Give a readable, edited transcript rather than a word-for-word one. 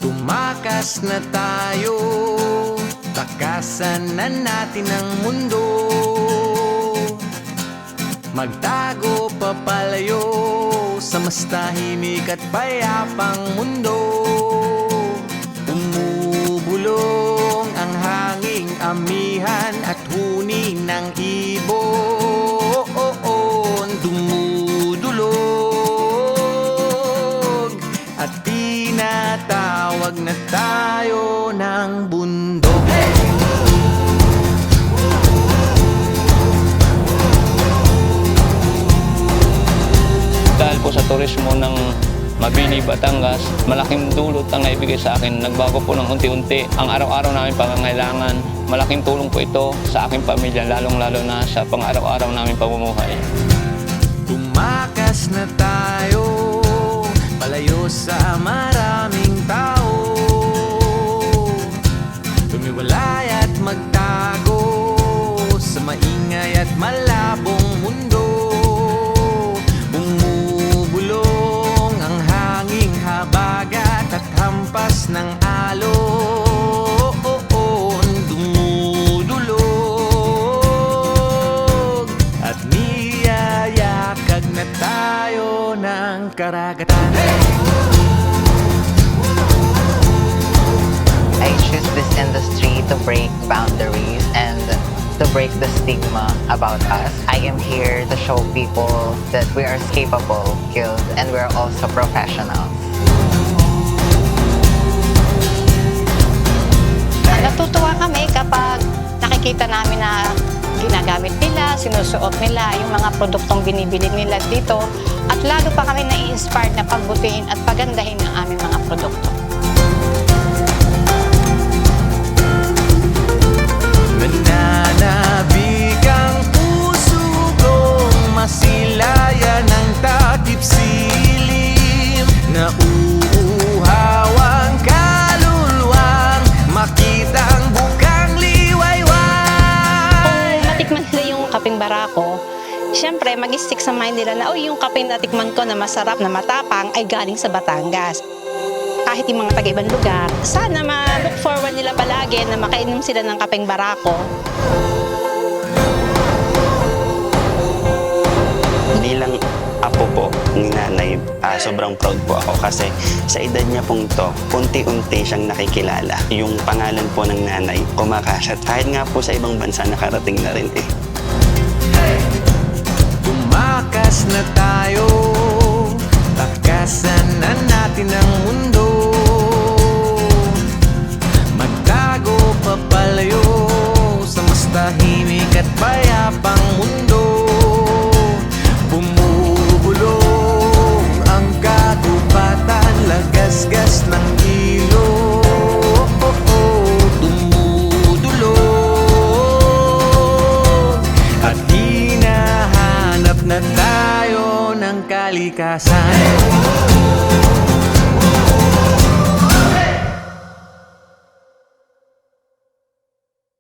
Tumakas na tayo, takasan na natin ang mundo. Magtago papalayo sa mas tahimik at payapang mundo. Umubulong ang hanging amihan at huni ng ibon. Dumudulog at tinatawag na tayo ng bundok. Dahil po sa turismo ng Mabini, Batangas, malaking dulot ang naibigay sa akin. Nagbago po ng unti-unti ang araw-araw namin pangangailangan. Malaking tulong po ito sa aking pamilya, lalong-lalo na sa pang-araw-araw namin pamumuhay. Tumakas na tayo, palayo sa maraming tao. Tumiwalay at magtago sa maingay at malabong mundo. Bumubulong ang hanging habagat at hampas ng alon. Dumudulog at niyayakag na tayo ng karagatan. I choose this industry to break boundaries and to break the stigma about us. I am here to show people that we are capable, skilled, and we are also professionals. Natutuwa kami kapag nakikita namin na ginagamit nila, sinusuot nila yung mga produktong binibili nila dito, at lalo pa kami nai-inspired na pagbutihin at pagandahin ang aming mga produkto. Nananabik ang puso kong masilayan ng takip silim. Nauuhaw ang kaluluwang makita ang bukang liwayway. Kung matikman nila yung kaping barako, siyempre mag-stick sa mind nila na yung kaping natikman ko na masarap, na matapang ay galing sa Batangas. Kahit yung mga taga-ibang lugar, sana ma-look forward nila palagi na makainom sila ng kapeng barako. Bilang apo po ni nanay, sobrang proud po ako kasi sa edad niya pong to, unti-unti siyang nakikilala. Yung pangalan po ng nanay, kumakasat. Kahit nga po sa ibang bansa nakarating na rin eh. Tumakas na tayo, takasan na natin ang mundo. Magtago papalayo sa mas tahimik at payapang mundo. Bumubulong ang kagubatan, lagasgas ng ilog. Dumudulog at hinahanap na tayo ng kalikasan.